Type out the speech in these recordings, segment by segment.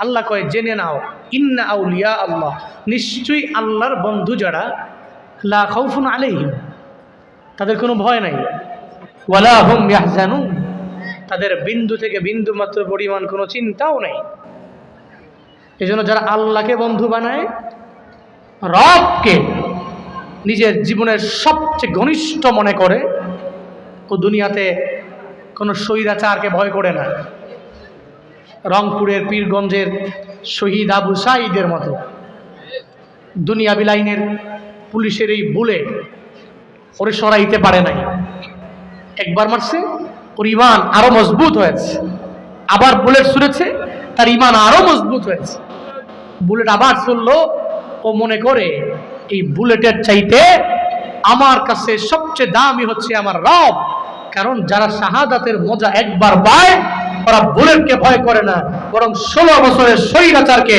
আল্লাহ কয় জেনে নাও, ইন্না আউলিয়া আল্লাহ, নিশ্চয়ই আল্লাহর বন্ধু যারা, লা খাউফুন আলাইহিম, তাদের কোনো ভয় নাই, ওয়ালা হুম ইয়াহজানুন, তাদের বিন্দু থেকে বিন্দু মাত্র পরিমাণ কোনো চিন্তাও নেই। এজন্য যারা আল্লাহকে বন্ধু বানায়, রবকে নিজের জীবনের সবচেয়ে ঘনিষ্ঠ মনে করে, ও দুনিয়াতে কোনো স্বৈরাচারকে ভয় করে না। রংপুরের পীরগঞ্জের শহীদ আবু সাঈদের মতো দুনিয়াবি লাইনের পুলিশের এই বুলেট ওরে সরাইতে পারে নাই। একবার মারছে, ওর ইমান আরো মজবুত হয়েছে, আবার বুলেট ছুঁড়েছে, তার ইমান আরো মজবুত হয়েছে। বুলেট আবার ছুড়লো, ও মনে করে এই বুলেটের চাইতে আমার কাছে সবচেয়ে দামি হচ্ছে আমার রব। কারণ যারা শাহাদাতের মজা একবার পায়, ওরা বুলেটকে ভয় করে না, বরং 16 বছরের স্বৈরাচারকে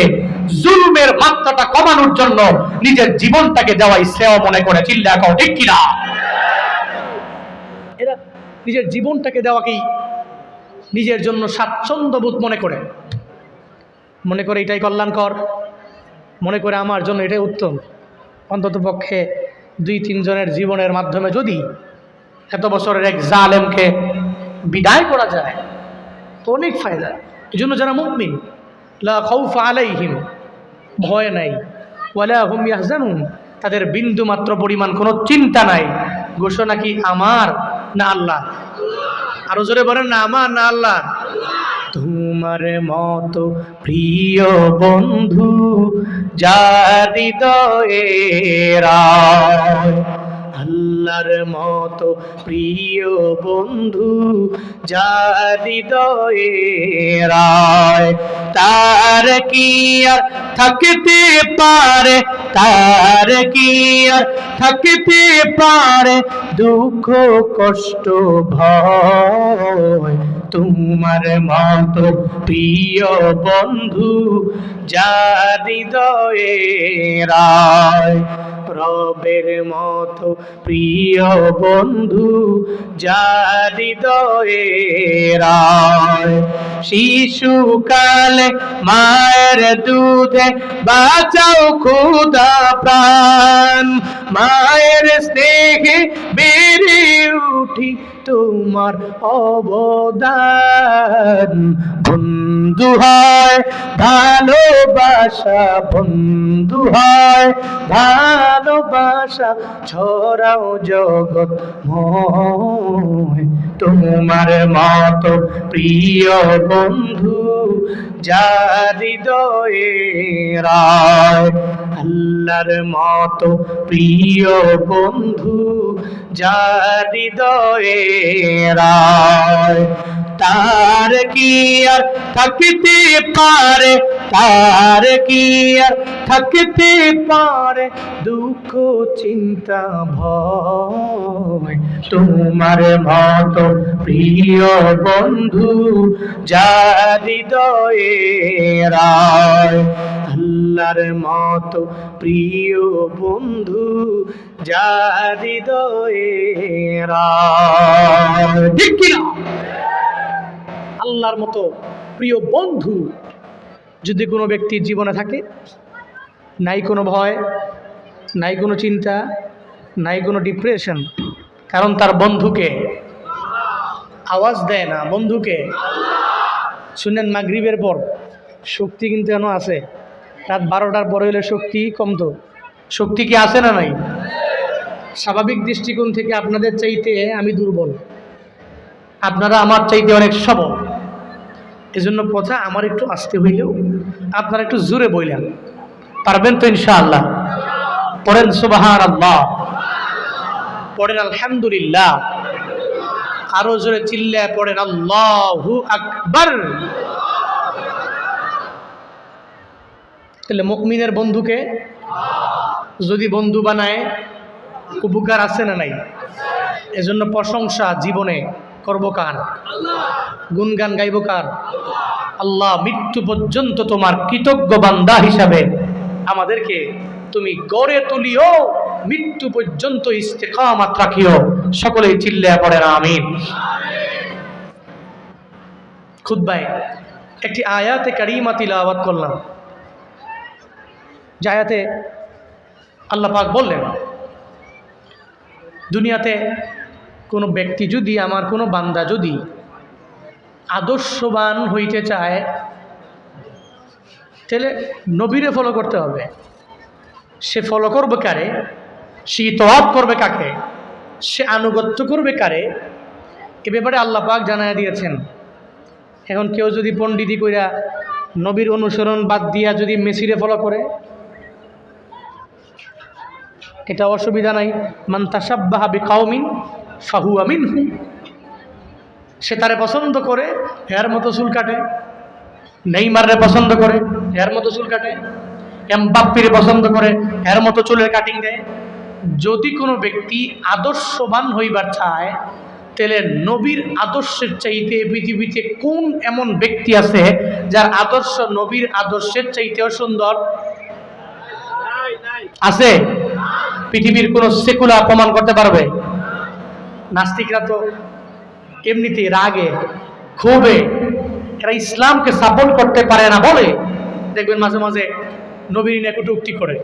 জুলুমের মাত্রাটা কমানোর জন্য নিজের জীবনটাকে দেওয়াই শ্রেয় মনে করে। চিল্লা কও ঠিক কিনা? এরা নিজের জীবনটাকে দেওয়াকেই নিজের জন্য স্বাচ্ছন্দ্যবোধ মনে করে, মনে করে এটাই কল্যাণকর, মনে করে আমার জন্য এটাই উত্তম। অন্তত পক্ষে 2-3 জনের জীবনের মাধ্যমে যদি এত বছরের এক জালেমকে বিদায় করা যায় তো অনেক ফায়দা। এই জন্য যারা মুমিন, লা খাউফা আলাইহিম, ভয় নাই, ওয়ালা হুম ইয়াহজানুন, তাদের বিন্দু মাত্র পরিমাণ কোনো চিন্তা নাই। ঘোষণা কি আমার না আল্লাহ? আরো জোরে বলেন না আমার না আল্লাহ? তোমার মতো প্রিয় বন্ধু যার হৃদয়ে রায়, আল্লাহর মতো প্রিয় বন্ধু যার হৃদয়ে রায়, তার কি আর থাকতে পারে, তার কি আর থাকতে পারে দুঃখ কষ্ট ভয়। তোমার মতো প্রিয় বন্ধু যার হৃদয়ে রায়, রবের মতো প্রিয় বন্ধু যার হৃদয়ে রায়। শিশুকালে মায়ের দুধে বাঁচাও খোদা প্রাণ, মায়ের স্নেহে বেড়ে উঠি তোমার অবদান। বন্ধু হয় ভালোবাসা, বন্ধু হয় ভালোবাসা, ছড়াও জগৎ ময়। তোমার মতো প্রিয় বন্ধু যার হৃদয়ে রায়, আল্লাহর মতো প্রিয় বন্ধু যার হৃদয়ে রায়, তার কি আর থাকতে পারে, তার কি আর থাকতে পারে দুঃখ চিন্তা ভয়। তোমার মতো প্রিয় বন্ধু যার হৃদয়ে রায়, আল্লাহর মতো প্রিয় বন্ধু যার হৃদয়ে রায়। ঠিক কিনা? আল্লাহর মতো প্রিয় বন্ধু যদি কোনো ব্যক্তির জীবনে থাকে, নাই কোনো ভয়, নাই কোনো চিন্তা, নাই কোনো ডিপ্রেশন। কারণ তার বন্ধুকে আওয়াজ দেয় না, বন্ধুকে শুনেন। মাগরিবের পর শক্তি কিন্তু এখনো আছে, রাত 12টার পরে হলে শক্তি কমতো। শক্তি কি আছে না নাই? স্বাভাবিক দৃষ্টিকোণ থেকে আপনাদের চাইতে আমি দুর্বল, আপনারা আমার চাইতে অনেক সবল। এজন্য কথা আমার একটু আসতে হইলেও আপনারা একটু জোরে বললেন, পারবেন তো ইনশাআল্লাহ? পড়েন সুবহানাল্লাহ, পড়েন আলহামদুলিল্লাহ, আরো জোরে চিল্লায় পড়েন আল্লাহু আকবার। তাহলে মুমিনের বন্ধুকে যদি বন্ধু বানায় উপকার আছে না নাই? এজন্য প্রশংসা জীবনে করব কার? গুণগান গাইব কার? আল্লাহ, মৃত্যু পর্যন্ত তোমার কৃতজ্ঞ বান্দা হিসাবে আমাদেরকে তুমি গড়ে তুলিও, মৃত্যু পর্যন্ত ইস্তেকামাত রাখিও। সকলেই চিল্লায়া পড়েন আমিন। খুতবায় একটি আয়াতে কারিমা তিলাওয়াত করলাম, যে আয়াতে আল্লাহ পাক বললেন, দুনিয়াতে কোনো ব্যক্তি যদি, আমার কোনো বান্দা যদি আদর্শবান হইতে চায়, তাহলে নবীরে ফলো করতে হবে। সে ফলো করবে কারে? সে ইতআত করবে কাকে? সে আনুগত্য করবে কারে? এ ব্যাপারে আল্লাহ পাক জানায়া দিয়েছেন। এখন কেউ যদি পণ্ডিতি কইরা নবীর অনুসরণ বাদ দিয়া যদি মেসিরে ফলো করে, এটা অসুবিধা নাই। মান তাশাব্বাহা বিকাউমিন ফাহুয়া মিনহুম। সে তারে পছন্দ করে, এর মতো চুল কাটে। নেইমারে পছন্দ করে, এর মতো চুল কাটে। এমবাপ্পের পছন্দ করে, এর মতো চুলের কাটিং দেয়। যদি কোনো ব্যক্তি আদর্শবান হইবার চায়, তাহলে নবীর আদর্শের চাইতে পৃথিবীতে কোন এমন ব্যক্তি আছে যার আদর্শ নবীর আদর্শের চাইতেও সুন্দর? আছে? পৃথিবীর কোন সেকুলার প্রমাণ করতে পারবে? নাস্তিকরা তো এমনিতে রাগে ক্ষোভে এরা ইসলামকে সাপোর্ট করতে পারে না বলে দেখবেন মাঝে মাঝে নবীর নিয়ে কটূক্তি করে,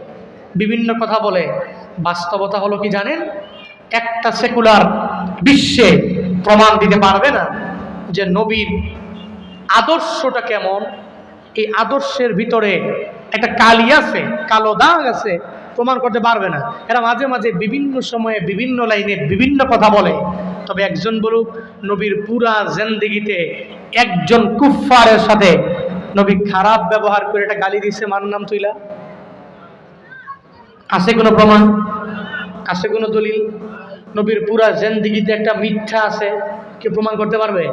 বিভিন্ন কথা বলে। বাস্তবতা হলো কি জানেন? একটা সেকুলার বিশ্বে প্রমাণ দিতে পারবে না যে নবীর আদর্শটা কেমন। এই আদর্শের ভিতরে একটা কালি আছে, কালো দাগ আছে, প্রমাণ করতে পারবে না। এরা মাঝে মাঝে বিভিন্ন সময়ে বিভিন্ন লাইনে বিভিন্ন কথা বলে। তবে একজন বলুক, নবীর পুরা জিন্দেগিতে একজন কুফফারের সাথে নবী খারাপ ব্যবহার করে একটা গালি দিছে, মার নাম তুইলা? আছে কোনো প্রমাণ? আছে কোনো দলিল? নবীর পুরা জিন্দেগিতে একটা মিথ্যা আছে, কে প্রমাণ করতে পারবে?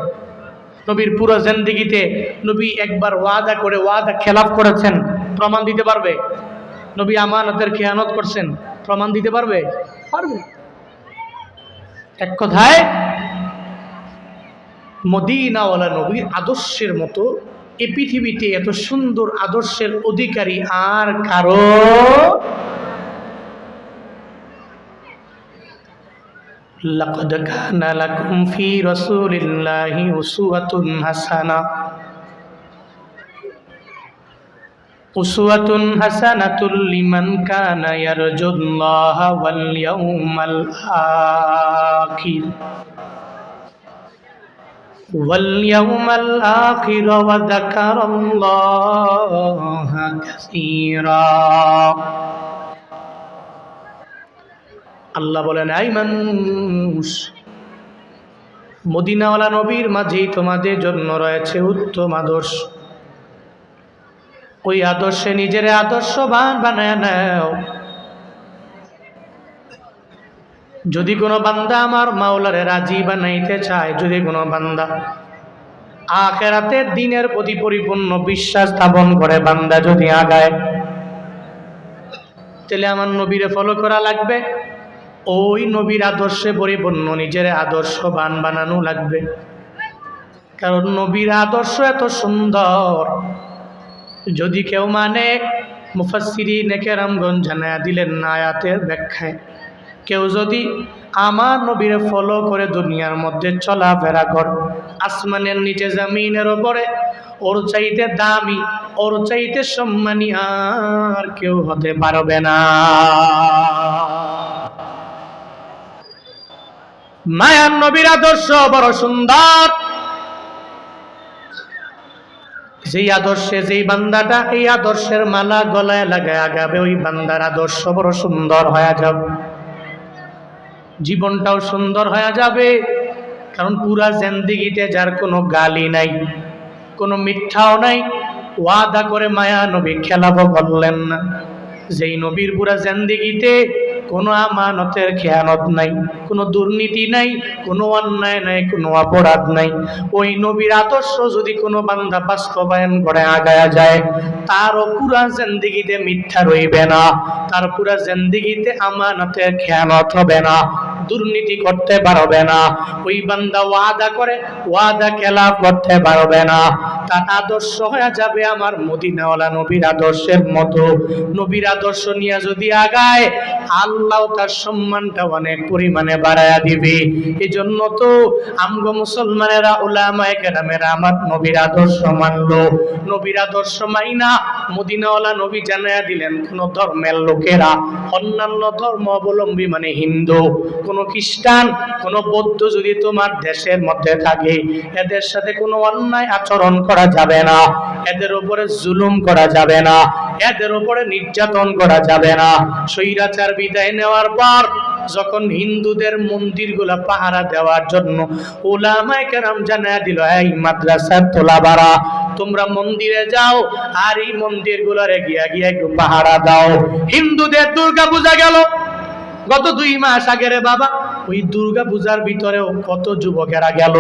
নবীর পুরো জিন্দেগিতে নবী একবার ওয়াদা করে ওয়াদা খেলাফ করেছেন, প্রমাণ দিতে পারবে? নবী আমানতের খেয়ানত করছেন, প্রমাণ দিতে পারবে? পারবে। এক কথায় মদিনাওয়ালা নবীর আদর্শের মতো এই পৃথিবীতে এত সুন্দর আদর্শের অধিকারী আর কারো লাকাদ কানা লাকুম ফি রাসূলিল্লাহি উসওয়াতুন হাসানাহ উসওয়াতুন হাসানাতুল লিমান কানা ইয়ারজুল্লাহা ওয়াল ইয়াউমাল আখির ওয়া যাকারাল্লাহা কাসীরা। আল্লাহ বলেন, আই মানুষ, মদিনাওয়ালা নবীর মাঝেই তোমাদের জন্য রয়েছে উত্তম আদর্শ। ওই আদর্শে নিজের আদর্শবান বানায় নাও। যদি কোনো বান্দা আমার মাওলারে রাজি বানাইতে চায়, যদি কোনো বান্দা আখিরাতের দিনের প্রতি পরিপূর্ণ বিশ্বাস স্থাপন করে, বান্দা যদি আগায়, তাহলে আমার নবীরে ফলো করা লাগবে। ওই নবীর আদর্শে পরিপূর্ণ নিজের আদর্শবান বানানো লাগবে। কারণ নবীর আদর্শ এত সুন্দর, যদি কেউ মানে, মুফাসসিরিনে কেরামগণ জানায়া দিলেন আয়াতের ব্যাখ্যায়, কেউ যদি আমার নবীর ফলো করে দুনিয়ার মধ্যে চলাফেরা করে, আসমানের নিচে জমিনের উপরে ওর চাইতে দামি, ওর চাইতে সম্মানী আর কেউ হতে পারবে না। মায়ার নবীর আদর্শ বড় সুন্দর। যেই আদর্শে যেই বান্দাটা এই আদর্শের মালা গলায় লাগায় আগাবে, ওই বান্দার আদর্শ বড় সুন্দর হয়ে যাবে, জীবনটাও সুন্দর হয়ে যাবে। কারণ পুরা জিন্দেগিতে যার কোনো গালি নাই, কোনো মিথ্যাও নাই, ওয়াদা করে মায়া নবী খেলাফও করলেন না। যেই নবীর পুরা জিন্দেগিতে কোনো আমানতের খেয়ানত নাই, কোনো দুর্নীতি নাই, কোনো অন্যায় নাই, কোনো অপরাধ নাই, ওই নবীর আদর্শ যদি কোনো বান্দা বাস্তবায়ন করে আগায়া যায়, তারও পুরা জিন্দেগিতে মিথ্যা রইবে না, তার পুরা জিন্দেগিতে আমানতের খেয়ানত হবে না, দুর্নীতি করতে পারবে না। ওই বান্দা ওয়াদা করে ওয়াদা খেলাফ করতে পারবে না। তার আদর্শ হয়ে যাবে আমার মদিনাওয়ালা নবীর আদর্শের মতো। নবীর আদর্শ নিয়ে যদি আগায়, আল্লাহ তার সম্মানটা অনেক পরিমাণে বাড়ায়া দিবে। এই জন্য তো আমগো মুসলমানেরা উলামায়ে কেরামেরা আমার নবীর আদর্শ মানলো। নবীর আদর্শ মাইনা মদিনাওয়ালা নবী জানায়া দিলেন, কোন ধর্মের লোকেরা, অন্যান্য ধর্ম অবলম্বী মানে হিন্দু, কোন খ্রিস্টান, কোন বৌদ্ধ যদি তোমার দেশের মধ্যে থাকে, এদের সাথে কোনো অন্যায় আচরণ করা যাবে না, এদের উপরে জুলুম করা যাবে না, এদের উপরে নির্যাতন করা যাবে না। স্বৈরাচার বিদায় নেওয়ার পর যখন হিন্দুদের মন্দিরগুলা পাহারা দেওয়ার জন্য উলামায়ে কেরাম জানায়া দিল, এই মাদ্রাসার তোলাবারা তোমরা মন্দিরে যাও, আর এই মন্দিরগুলোরে গিয়া গিয়া একটু পাহারা দাও। হিন্দুদের দুর্গা পূজা গেল গত 2 মাস আগে রে বাবা, ওই দুর্গা পূজার ভিতরেও কত যুবকেরা গেল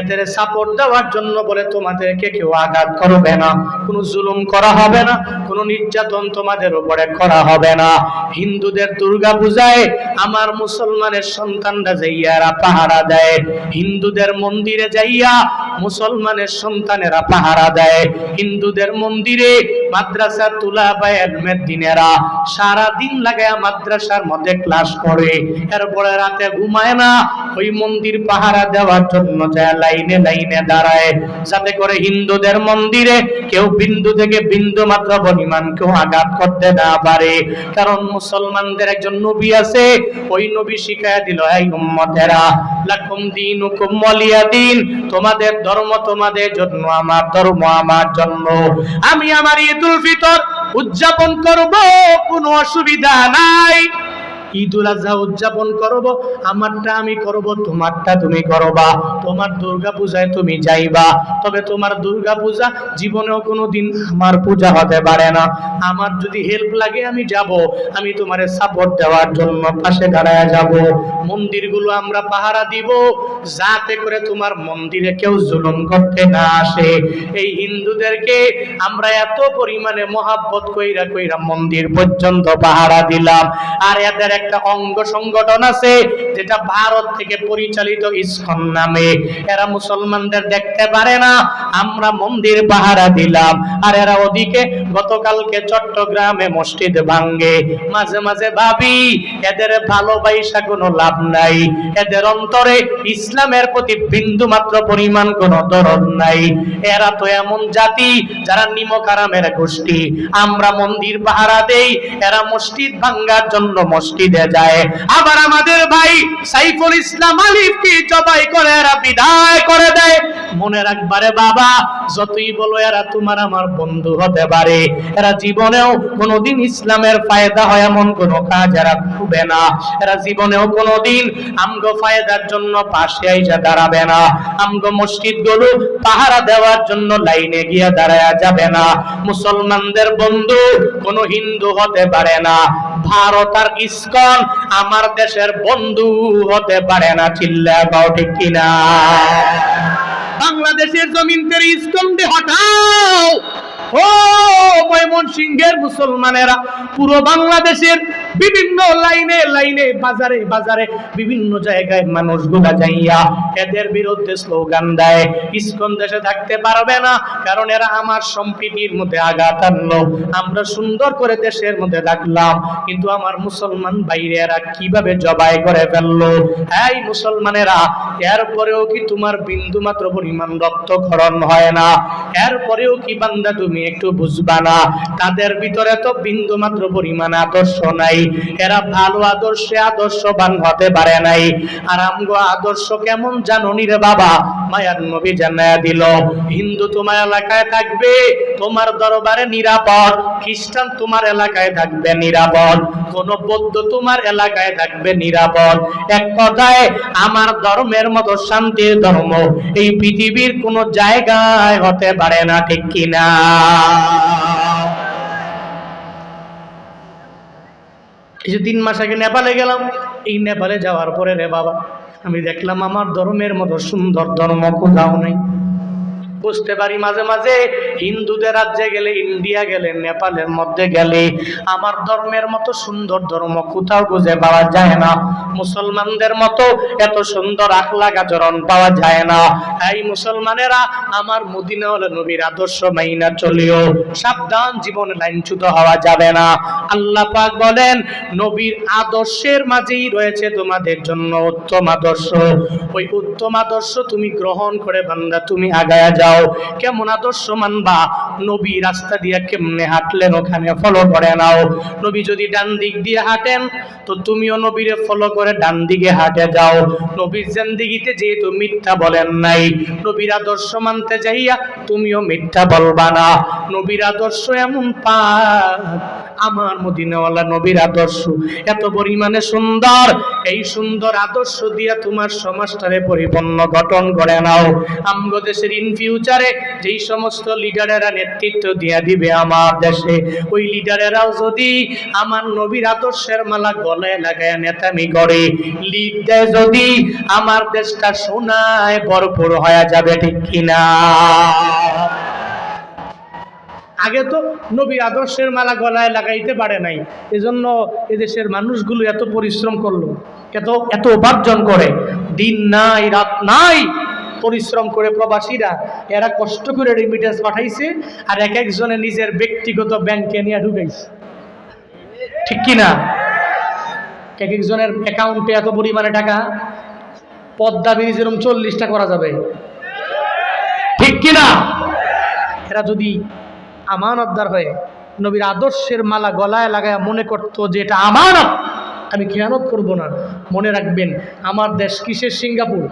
এদের সাপোর্ট দেওয়ার জন্য, বলে তোমাদেরকে কেউ আঘাত করবে না, কোনো জুলুম করা হবে না, কোনো নির্যাতন তোমাদের উপরে করা হবে না। হিন্দুদের দুর্গা পূজায় আমার মুসলমানের সন্তানরা যাইয়া পাহারা দেয়, হিন্দুদের মন্দিরে যাইয়া মুসলমানের সন্তানেরা পাহারা দেয়, হিন্দুদের মন্দিরে মাদ্রাসা তুলাবা ইলমের দিনেরা সারা দিন লাগায়া মাদ্রাসার মধ্যে ক্লাস করে, এরপরে রাতে ঘুমায় না, ওই মন্দির পাহারা দেওয়ার জন্য যায় লাইনে লাইনে দাঁড়ায়, যাতে করে হিন্দুদের মন্দিরে কেউ বিন্দু থেকে বিন্দু মাত্র পরিমাণ কেউ আঘাত করতে না পারে। কারণ মুসলমানদের একজন নবী আছে, ওই নবী শিখায়া দিল, এই উম্মতেরা লাকুম দীনুকুম ওয়ালিয়া দীন, তোমাদের ধর্ম তোমাদের জন্য, আমার ধর্ম আমার জন্য। আমি আমার ঈদুল ফিতর উদযাপন করব, কোনো অসুবিধা নাই। ঈদুল আজহা উদযাপন করব, আমারটা আমি করব, তোমারটা তুমি করবা। তোমার দুর্গা পূজায় তুমি যাইবা, তবে তোমার দুর্গা পূজা জীবনেও কোনোদিন আমার পূজা হতে পারে না। আমার যদি হেল্প লাগে আমি যাব, আমি তোমারে সাপোর্ট দেওয়ার জন্য পাশে দাঁড়ায় যাব। মন্দিরগুলো আমরা পাহারা দিব, যাতে করে তোমার মন্দিরে কেউ জুলুম করতে না আসে। এই হিন্দুদেরকে আমরা এত পরিমাণে মহাব্বত কইরা কইরা মন্দির পর্যন্ত পাহারা দিলাম। আর এদের একটা অঙ্গ সংগঠন আছে যেটা ভারত থেকে পরিচালিত ইসকন নামে, এরা মুসলমানদের দেখতে পারে না, আমরা মন্দির পাহারা দিলাম। আর এরা ওদিকে গতকালকে চট্টগ্রামে মসজিদ ভাঙ্গে। মাঝে মাঝে ভাবি এদের ভালোবাসা কোনো লাভ নাই, এদের অন্তরে ইসলামের প্রতি বিন্দু মাত্র পরিমাণ কোনো দরদ নাই। এরা তো এমন জাতি যারা নিমক-হারামের গোষ্ঠী। আমরা মন্দির পাহারা দেই, এরা মসজিদ ভাঙ্গার জন্য মসজিদে যায়। আবার আমাদের ভাই সাইফুল ইসলাম আলিফকে জবাই করে এরা বিদায় করে দেয়। মনে রাখবারে বাবা, যতই বলো এরা তোমার আমার বন্ধু হতে পারে, এরা জীবনেও কোনোদিন ইসলামের ফায়দা হয় এমন কোনো কাজ এরা করবে না। এরা জীবনেও কোনোদিন আমগো ফায়দার জন্য পাশে আইসা দাঁড়াবে না। আমগো মসজিদগুলো পাহারা দেওয়ার জন্য লাইনে গিয়ে দাঁড়ায়া যাবে না। মুসলমানদের বন্ধু কোনো হিন্দু হতে পারে না। ভারত আর ইসকন আমার দেশের বন্ধু হতে পারে না। চিল্লা গাও ঠিক কিনা? বাংলাদেশের জমিন থেকে ইসকনকে হটাও। ও ময়মনসিংহের মুসলমানেরা, পুরো বাংলাদেশের বিভিন্ন লাইনে লাইনে বাজারে বাজারে বিভিন্ন জায়গায় মানুষগুলা যাইয়া এদের বিরুদ্ধে স্লোগান দেয়, ইসকন দেশে থাকতে পারবে না, কারণ এরা আমার সম্প্রীতির মধ্যে আঘাত আনলো। আমরা সুন্দর করে দেশের মধ্যে রাখলাম, কিন্তু আমার মুসলমান বাইরে এরা কিভাবে জবাই করে ফেললো। এই মুসলমানেরা, এরপরেও কি তোমার বিন্দু মাত্র পরিমাণ রক্তক্ষরণ হয় না? এরপরেও কি বান্দা তুমি একটু বুঝবা না? তাদের ভিতরে তো বিন্দু মাত্র পরিমাণ আদর্শ নাই। এরা ভালো আদর্শে আদর্শবান হতে পারে নাই। আর আমগো আদর্শ কেমন জানোনি রে বাবা? মায়ার নবী জানায়া দিল, হিন্দু তোমার এলাকায় থাকবে তোমার দরবারে নিরাপদ, খ্রিস্টান তোমার এলাকায় থাকবে নিরাপদ, কোন বৌদ্ধ তোমার এলাকায় থাকবে নিরাপদ। এক কথায় আমার ধর্মের মতো শান্তির ধর্ম এই পৃথিবীর কোন জায়গায় হতে পারে না, ঠিক কিনা? এই যে 3 মাস আগে নেপালে গেলাম, এই নেপালে যাওয়ার পরে রে বাবা আমি দেখলাম আমার ধর্মের মতো সুন্দর ধর্ম কোথাও নেই। বুঝতে পারি মাঝে মাঝে হিন্দুদের রাজ্যে গেলে, ইন্ডিয়া গেলে, নেপালের মধ্যে গেলে আমার ধর্মের মতো সুন্দর ধর্ম কোথাও খুঁজে পাওয়া যায় না। মুসলমানদের মতো এত সুন্দর আখলাক আচরণ পাওয়া যায় না। এই মুসলমানেরা, আমার মদিনা হলো নবীর আদর্শ মাইনা চলিও, সাবধান, জীবনে লাইনচ্যুত হওয়া যাবে না। আল্লাহ পাক বলেন, নবীর আদর্শের মাঝেই রয়েছে তোমাদের জন্য উত্তম আদর্শ। ওই উত্তম আদর্শ তুমি গ্রহণ করে বান্দা তুমি আগায়া যাও। কেমন আদর্শ মানবা? নবী রাস্তা দিয়ে কেমনে হাঁটলেন ওখানে ফলো করে নাও। নবী যদি ডান দিক দিয়ে হাঁটেন তো তুমিও নবীরে ফলো করে ডান দিকে হাঁটে যাও। নবীর জিন্দেগিতে যেহেতু মিথ্যা বলেন নাই, নবীর আদর্শ মানতে যাইয়া তুমিও মিথ্যা বলবা না। নবীর আদর্শ এমন পাক, আমার মদিনাওয়ালা নবীর আদর্শ এত পরিমাণে সুন্দর। এই সুন্দর আদর্শ দিয়া তোমার সমাজটারে পরিপূর্ণ গঠন করে নাও। আমগো দেশের ইন ফিউচারে যেই সমস্ত লিডারেরা নেতৃত্ব দিয়া দিবে আমার দেশে, ওই লিডারেরাও যদি আমার নবীর আদর্শের মালা গলায় লাগায় নেতামি করে, লিড দেয় যদি, আমার দেশটা সোনায় ভরপুর হয়ে যাবে, ঠিক কিনা? আগে তো নবী আদর্শের মালা গলায় লাগাইতে পারে নাই, এজন্য এদেশের মানুষগুলো এত পরিশ্রম করলো, এত উপার্জন করে, দিন নাই রাত নাই পরিশ্রম করে প্রবাসীরা, এরা কষ্ট করে রেমিটেন্স পাঠাইছে, আর এক একজনে নিজের ব্যক্তিগত ব্যাংকে নিয়ে ঢুকাইছে, ঠিক কিনা? এক একজনের অ্যাকাউন্টে এত পরিমাণে টাকা, পদ্মা ব্রিজ এরকম 40টা করা যাবে, ঠিক কিনা? এরা যদি আমানতদার হয়ে নবীর আদর্শের মালা গলায় লাগায় মনে করতো যে এটা আমানত, আমি খেয়ানত করব না, মনে রাখবেন আমার দেশ কিসের সিঙ্গাপুর,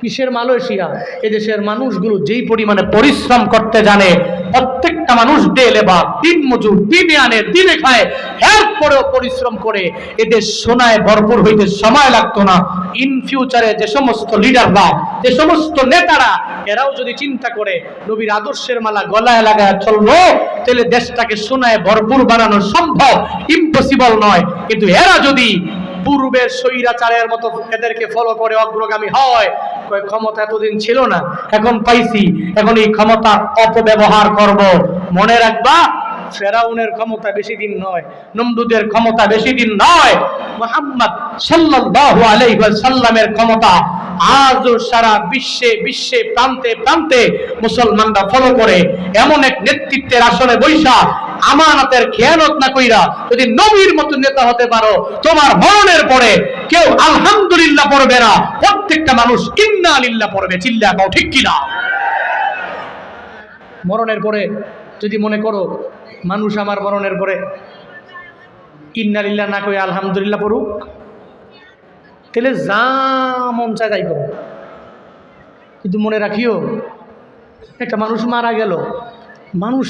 কিসের মালয়েশিয়া, এদেশের মানুষগুলো যেই পরিমাণে পরিশ্রম করতে জানে, প্রত্যেকটা মানুষ ডে লেবার, দিন মজুর, দিনে আনে দিনে খায়, এরপরেও পরিশ্রম করে এদেশ সোনায় ভরপুর হইতে সময় লাগতো না। ইন ফিউচারে যে সমস্ত লিডাররা, যে সমস্ত নেতারা, এরাও যদি চিন্তা করে নবীর আদর্শের মালা গলায় লাগায় চলবো, তাহলে দেশটাকে সোনায় ভরপুর বানানো সম্ভব, ইম্পসিবল নয়। কিন্তু এরা যদি পূর্বের স্বৈরাচারের মতো এদেরকে ফলো করে অগ্রগামী হয়, ক্ষমতা এতদিন ছিল না, এখন পাইছি, এখন এই ক্ষমতা অপব্যবহার করব। মনে রাখবা, ফেরাউনের ক্ষমতা বেশি দিন নয়, নমরুদের ক্ষমতা বেশি দিন নয়, মুহাম্মদ সাল্লাল্লাহু আলাইহি ওয়াসাল্লামের ক্ষমতা আজও সারা বিশ্বে প্রান্তে প্রান্তে মুসলমানরা ফলো করে। এমন এক নেতৃত্বের আসনে বৈশা আমানতের খেয়ানত না কইরা যদি নবীর মতো নেতা হতে পারো, তোমার মরণের পরে কেউ আলহামদুলিল্লাহ পড়বে না, প্রত্যেকটা মানুষ ইন্না লিল্লাহ পড়বে। চিল্লা কও, ঠিক কিনা? মরণের পরে যদি মনে করো মানুষ আমার মরণের পরে ইন্না লিল্লাহ না কই আলহামদুলিল্লাহ পড়ুক, তাহলে যা মন চায় তাই করো। কিন্তু মনে রাখিও, একটা মানুষ মারা গেল, মানুষ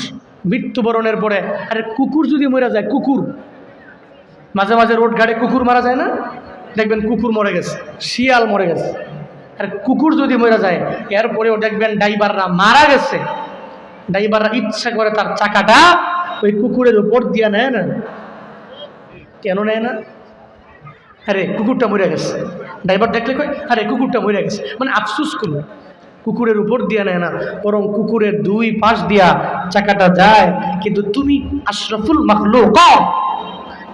মৃত্যুবরণের পরে, আরে কুকুর যদি মরে যায়, কুকুর মাঝে মাঝে রোড ঘাটে কুকুর মারা যায় না, দেখবেন কুকুর মরে গেছে, শিয়াল মরে গেছে, আর কুকুর যদি মরে যায় এরপরেও দেখবেন ড্রাইভাররা মারা গেছে, ড্রাইভাররা ইচ্ছা করে তার চাকাটা ওই কুকুরের উপর দিয়ে নেয় না। কেন নেয় না? আরে কুকুরটা মরে গেছে, ড্রাইভার দেখলে কয় আরে কুকুরটা মরে গেছে, মানে আফসুস করলো, কুকুরের উপর দিয়ে নেয় না, বরং কুকুরের দুই পাশ দিয়া চাকাটা যায়। কিন্তু তুমি আশরাফুল মাখলুক,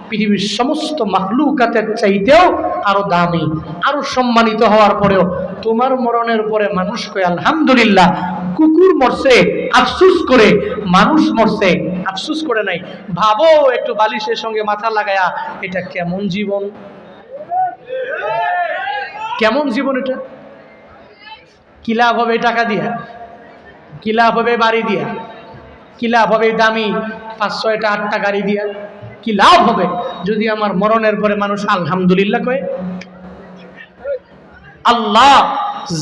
পৃথিবীর সমস্ত মাখলুকাতের চাইতেও আরো দামি, আরো সম্মানিত হওয়ার পরেও তোমার মরণের পরে মানুষ কয় আলহামদুলিল্লাহ, কুকুর মরছে আফসুস করে, মানুষ মরছে আফসুস করে নাই। ভাবো একটু বালিশের সঙ্গে মাথা লাগায়া, এটা কেমন জীবন, কেমন জীবন এটা? কি লাভ হবে টাকা দিয়া, কি লাভ হবে বাড়ি দিয়া, কি লাভ হবে দামি 5-6টা 8টা গাড়ি দিয়া, কি লাভ হবে যদি আমার মরণের পরে মানুষ আলহামদুলিল্লাহ কয়? আল্লাহ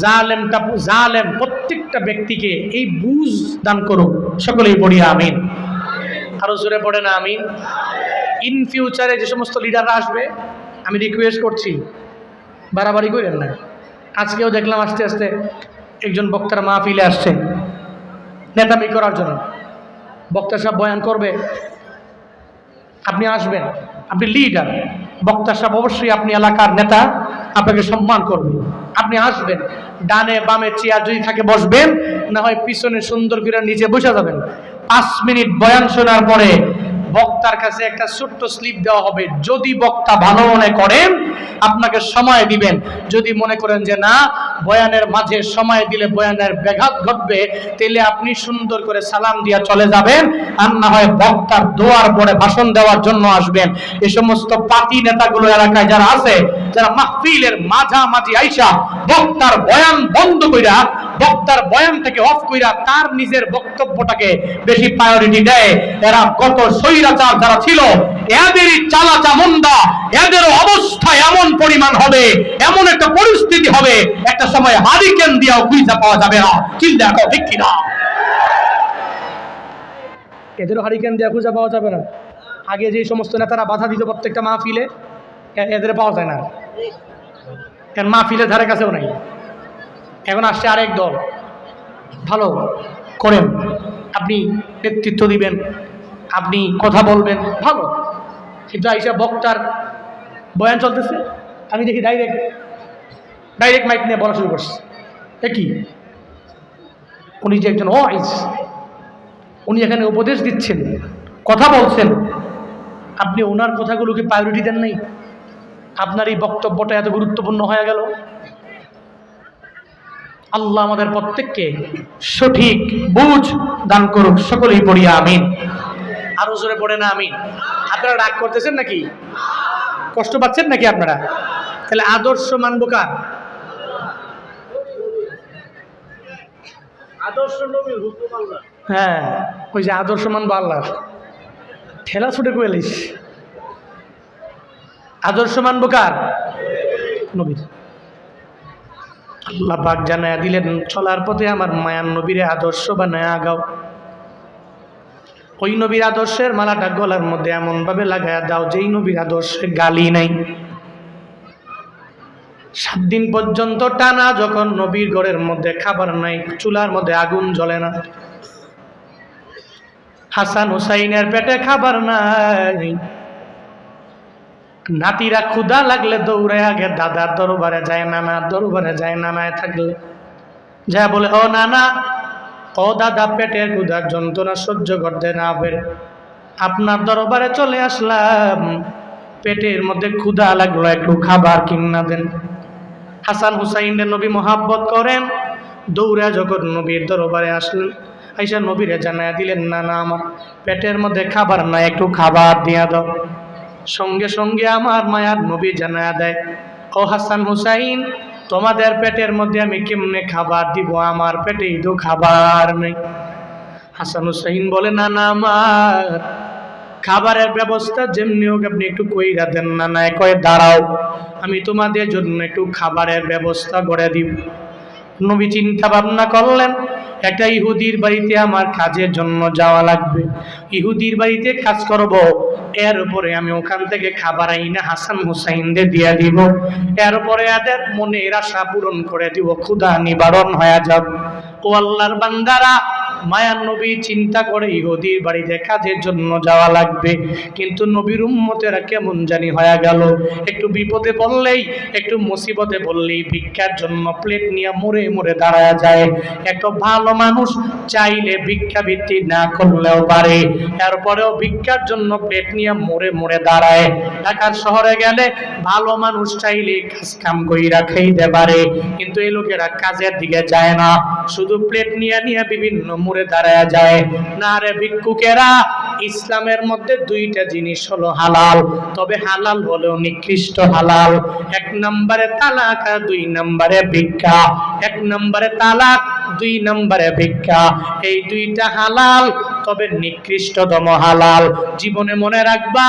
জালেম প্রত্যেকটা ব্যক্তিকে এই বুঝ দান করুক, সকলেই পড়ি আমিন। আরো জোরে পড়ে না আমিন। ইন ফিউচারে যে সমস্ত লিডাররা আসবে, আমি রিকোয়েস্ট করছি বাড়াবাড়ি করেন না। আজকেও দেখলাম আস্তে আস্তে একজন বক্তার মাহফিলে আসছে নেতামি করার জন্য, বক্তা সাহেব বয়ান করবে, আপনি আসবেন, আপনি লিডার, বক্তা সাহেব অবশ্যই আপনি এলাকার নেতা, আপনাকে সম্মান করবে, আপনি আসবেন, ডানে বামে চেয়ার যদি থাকে বসবেন, না হয় পিছনে সুন্দর করে নিচে বসে যাবেন। 5 মিনিট বয়ান শোনার পরে বক্তার কাছে একটা ছোট্ট স্লিপ দেওয়া হবে। যদি বক্তা ভালো মনে করেন আপনাকে সময় দিবেন, যদি মনে করেন যে না বয়ানের মাঝে সময় দিলে বয়ানের ব্যাঘাত ঘটবে, তাহলে আপনি সুন্দর করে সালাম দিয়া চলে যাবেন, আর না হয় বক্তার দোয়ার পরে ভাষণ দেওয়ার জন্য আসবেন। এই সমস্ত পাতি নেতাগুলো এলাকায় যারা আছে, যারা মাহফিলের মাঝামাঝি আইসা বক্তার বয়ান বন্ধ কইরা, বক্তার বয়ান থেকে অফ কইরা তার নিজের বক্তব্যটাকে বেশি প্রায়োরিটি দেয়, এরা গত স্বৈরাচার যারা ছিল এদেরই চালা চামুন্ডা, এদের অবস্থা এমন পরিমাণ হবে, এমন একটা পরিস্থিতি হবে, একটা সময় হারিকেন দিয়েও খুঁজে পাওয়া যাবে না। চিন্তা করো ঠিক কিনা? এদেরও হারিকেন দিয়ে খুঁজে পাওয়া যাবে না। আগে যে সমস্ত নেতারা বাধা দিত প্রত্যেকটা মাহফিলে, এদের পাওয়া যায় না, কারণ মাহফিলের ধারে কাছেও নাই। এখন আসছে আরেক দল, ভালো করেন, আপনি নেতৃত্ব দিবেন, আপনি কথা বলবেন, ভালো, কিন্তু আইসা বক্তার বয়ান চলতেছে, আমি দেখি ডাইরেক্ট মাইক নিয়ে বলা শুরু করছে। কি উনি যে একজন ওয়াইজ, উনি এখানে উপদেশ দিচ্ছেন, কথা বলছেন, আপনি ওনার কথাগুলোকে প্রায়োরিটি দেন নাই, আপনার এই বক্তব্যটা এত গুরুত্বপূর্ণ হয়ে গেল। আল্লাহ আমাদের প্রত্যেককে সঠিক বুঝ দান করুক, সকলেই পড়ি আমিন। আরো জোরে পড়ে না আমিন। আপনারা রাগ করতেছেন নাকি? কষ্ট পাচ্ছেন নাকি আপনারা? তাহলে আদর্শ মানব কার? আদর্শ নবীর হুকুম আল্লাহ। হ্যাঁ, ওই যে আদর্শ মানব আল্লাহ, ঠেলা ছুটে কইলিস। আদর্শ মানব কার? নবীর। আল্লাহ পাক জানায়া দিলেন, চলার পথে আমার মায়ার নবীরে আদর্শ বানায়া আগাও। ওই নবীর আদর্শের মালাটা গলার মধ্যে এমন ভাবে লাগায়া দাও যেই নবীর আদর্শে গালি নাই। 7 দিন পর্যন্ত টানা যখন নবীর ঘরের মধ্যে খাবার নাই, চুলার মধ্যে আগুন জ্বলে না, হাসান হুসাইনের পেটে খাবার নাই, নাতিরা ক্ষুধা লাগলে দৌড়ে আগে দাদার দরবারে যায়, নানার দরবারে যায়, নানায় থাকলে যা বলে, ও নানা, ও দাদা, পেটের ক্ষুধার যন্ত্রণা সহ্য করতে না পেরে আপনার দরবারে চলে আসলাম, পেটের মধ্যে ক্ষুধা লাগলো, একটু খাবার কিনা দেন। হাসান হুসাইনের নবী মোহাব্বত করেন, দৌড়ে যখন নবীর দরবারে আসলেন, আইসা নবীরে জানায়া দিলেন, নানা আমার পেটের মধ্যে খাবার নাই, একটু খাবার দিয়া দাও। সঙ্গে সঙ্গে আমার মায়ার নবী জানায়া দেয়, ও হাসান হুসাইন, তোমাদের পেটের মধ্যে আমি কেমনে খাবার দিব, আমার পেটেই তো খাবার নেই। হাসান হুসাইন বলে, না না, আমার খাবারের ব্যবস্থা যেমনি হোক আপনি একটু কইরা দেন। না না কয়ে, দাঁড়াও, আমি তোমাদের জন্য একটু খাবারের ব্যবস্থা করে দিব। নবী চিন্তা ভাবনা করলেন, একটা ইহুদির বাড়িতে আমার কাজের জন্য যাওয়া লাগবে, ইহুদির বাড়িতে কাজ করব, এর উপরে আমি ওখান থেকে খাবার আইনা হাসান হুসাইনদের দিয়ে দিব, এর উপরে এদের মনের আশা পূরণ করে দিব, ক্ষুধা নিবারণ হয়ে যাবে। ও আল্লাহর বান্দারা, মায়ার নবী চিন্তা করে ইহুদির বাড়িতে কাজের জন্য যাওয়া লাগবে, কিন্তু নবীর উম্মতেরা কেমন জানি হয়ে গেল, একটু বিপদে পড়লেই, একটু মুসিবতে পড়লেই ভিক্ষার জন্য প্লেট নিয়ে মরে মরে দাঁড়ায় যায়। একটা ভালো মানুষ চাইলে ভিক্ষাবৃত্তি না করলেও পারে, এরপরেও ভিক্ষার জন্য প্লেট নিয়ে মরে মরে দাঁড়ায়। ঢাকার শহরে গেলে ভালো মানুষ চাইলে কাজ কাম কইরা খাইতে পারে, কিন্তু এই লোকেরা কাজের দিকে যায় না, শুধু প্লেট নিয়ে নিয়ে বিভিন্ন মুড়ে দাঁড়ায় যায়। না রে ভিক্ষুকেরা, ইসলামের মধ্যে 2টা জিনিস হলো হালাল, তবে হালাল হলেও নিকৃষ্ট হালাল। 1 নম্বরে তালাক আর 2 নম্বরে ভিক্ষা। 1 নম্বরে তালাক, 2 নম্বরে ভিক্ষা, এই 2টা হালাল, তবে নিকৃষ্টতম হালাল। জীবনে মনে রাখবা,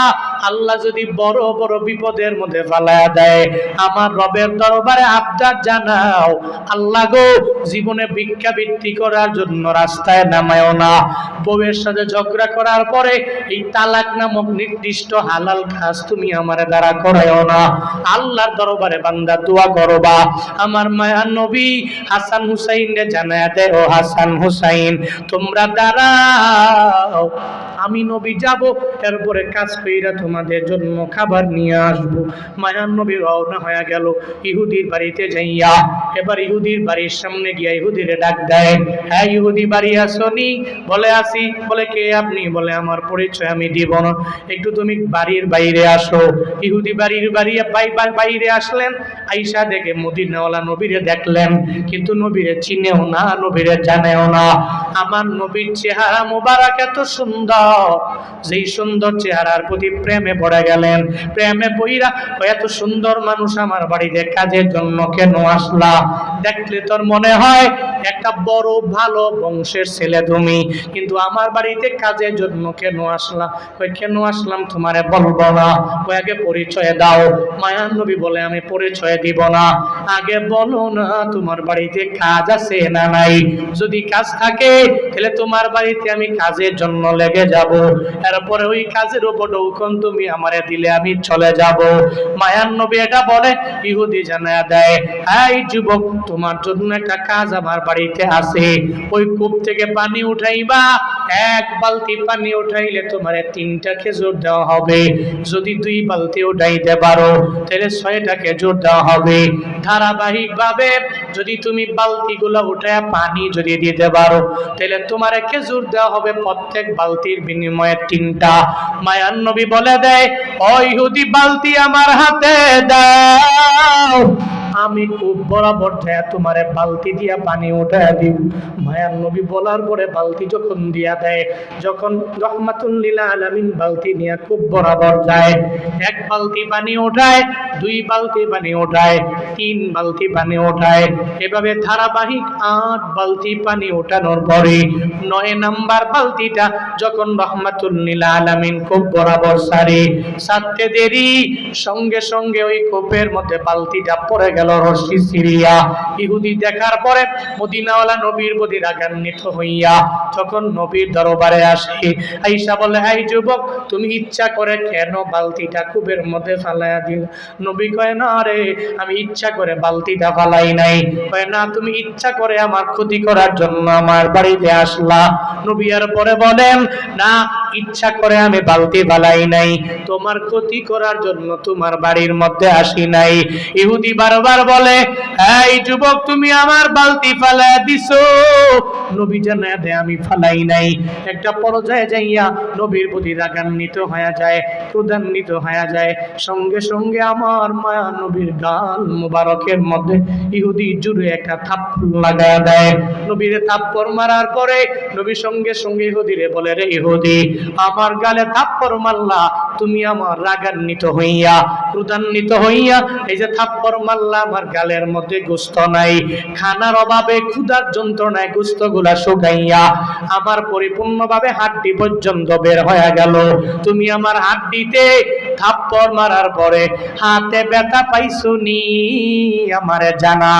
আল্লাহ যদি বড় বড় বিপদের মধ্যে ফেলায়া দেয়, আমার রবের দরবারে আবদার জানাও, আল্লাহ গো, জীবনে ভিক্ষাবৃত্তি করার জন্য রাস্তায় নামায়ও না, বউয়ের সাথে ঝগড়া করার পরে এই তালাক নামক নির্দিষ্ট হালাল কাজ তুমি আমার দ্বারা করায়ও না। আল্লাহর দরবারে বান্দা দোয়া করবা। আমার মায়ার নবী হাসান হুসাইনকে জানায়া দেয়, ও হাসান হুসাইন, তোমরা দাঁড়াও, আমি নবী যাব, এরপরে কাজ কইরা তোমাদের জন্য খাবার নিয়ে আসব। মায়ার নবী রওনা হয়ে গেল ইহুদির বাড়িতে যাইয়া। এবার ইহুদির বাড়ির সামনে গিয়া ইহুদিরে ডাক দেয়, হ্যাঁ ইহুদি বাড়ি আসনি? বলে আসি। বলে কে আপনি? বলে আমার পরিচয় আমি দিব না, একটু তুমি বাড়ির বাইরে আসো। ইহুদি বাড়ির বাইরে আসলেন। আইসা দেখে মদিনাওয়ালা নবীরে দেখলেন, কিন্তু নবীরে চিনেও না, নবীরে জানেও না। আমার নবীর চেহারা মুবারক এত সুন্দর, যেই সুন্দর চেহারার প্রতি প্রেমে পড়ে গেলেন। প্রেমে বইরা এত সুন্দর মানুষ আমার বাড়িতে কাজের জন্য কেন আসলা? দেখলে তোর মনে হয় একটা বড় ভালো বংশের ছেলে তুমি, কিন্তু আমার বাড়িতে কাজের জন্য কেন আসলা? ওই কেন আসলাম তোমারে বলবো না, ওই আগে পরিচয় দাও। মায়ার নবী বলে আমি পরিচয় দিব না, আগে বলো না তোমার বাড়িতে কাজ আছে না নাই? যদি কাজ থাকে তাহলে তোমার বাড়িতে আমি কাজের জন্য লেগে যাব, এরপরে ওই কাজের উপর হুকুম তুমি আমারে দিলে আমি চলে যাব। মায়ার নবী এটা বলে ইহুদি জানায়া দেয়, এই যুবক তোমার জন্য একটা কাজ আমার বাড়িতে আছে। ওই কূপ থেকে পানি উঠাইবা, এক বালতি পানি উঠাইলে তোমারে 3টা খেজুর দেওয়া হবে। যদি 2 বালতি উঠাইতে পারো তাহলে 6টা খেজুর দেওয়া হবে। ধারাবাহিক ভাবে যদি তুমি বালতিগুলো উঠায় পানি যদি দিতে পারো তাহলে তোমার খেজুর দেওয়া হবে প্রত্যেক বালতির বিনিময়ে 3টা। মায়ার নবী বলে দেয়, ও ইহুদি বালতি আমার হাতে দাও, আমি খুব বরাবর যায় তোমারে বালতি দিয়া পানি উঠায় দিব। মায়ার নবী বলার পরে বালতি যখন দিয়া দেয়, যখন রহমাতুল লিল আলামিন বালতি নিয়ে খুব বরাবর যায়, 1 বালতি পানি ওঠায়, 2 বালতি পানি ওঠায়, 3 বালতি পানি ওঠায়, এভাবে ধারাবাহিক 8 বালতি পানি ওঠানোর পরে 9 নাম্বার বালতিটা যখন রহমাতুল লিল আলামিন খুব বরাবর সারতে দেরি, সঙ্গে সঙ্গে ওই কূপের মধ্যে বালতিটা পড়ে গেল রশি ছিঁড়িয়া। ইহুদি দেখার পরে মদিনাওয়ালা নবীর প্রতি রাগান্বিত হইয়া তখন নবীর দরবারে আসে। আয়েশা বলে, এই যুবক তুমি ইচ্ছা করে কেন বালতিটা কূপের মধ্যে ফালাইয়া দিল? নবী কয়, না রে আমি ইচ্ছা করে বালতিটা ফালাই নাই। কয়, না তুমি ইচ্ছা করে আমার ক্ষতি করার জন্য আমার বাড়িতে আসলা। নবী আর পরে বলেন, না ইচ্ছা করে আমি বালতি ফালাই নাই, তোমার ক্ষতি করার জন্য তোমার বাড়ির মধ্যে আসি নাই। ইহুদি বারবার বলে, এই যুবক তুমি আমার বালতি ফালাই দিছো। নবী জানায় দেয় আমি ফালাই নাই। একটা পর্যায়ে যাইয়া নবীর প্রতি রাগান্বিত হয়ে যায়, ক্রোধান্বিত হয়ে যায়। সঙ্গে সঙ্গে আমার মায়া নবীর গাল মুবারকের মধ্যে ইহুদি জুড়ে একটা থাপ্পড় লাগায় দেয়। নবীর থাপ্পড় মারার পরে নবী সঙ্গে সঙ্গে ইহুদিরে বলে, রে ইহুদি আমার গালে থাপ্পড় মারলা, তুমি আমার রাগান্বিত হইয়া ক্রোধান্বিত হইয়া এই যে থাপ্পড় মারলা, আমার গালের মধ্যে গোশত নাই, খানার অভাবে ক্ষুধার যন্ত্রণায় গোশতগুলা শুকাইয়া আমার পরিপূর্ণভাবে হাড্ডি পর্যন্ত বের হয়ে গেল। তুমি আমার হাড্ডিতে থাপ্পড় মারার পরে হাতে ব্যথা পাইছো নি আমারে জানা।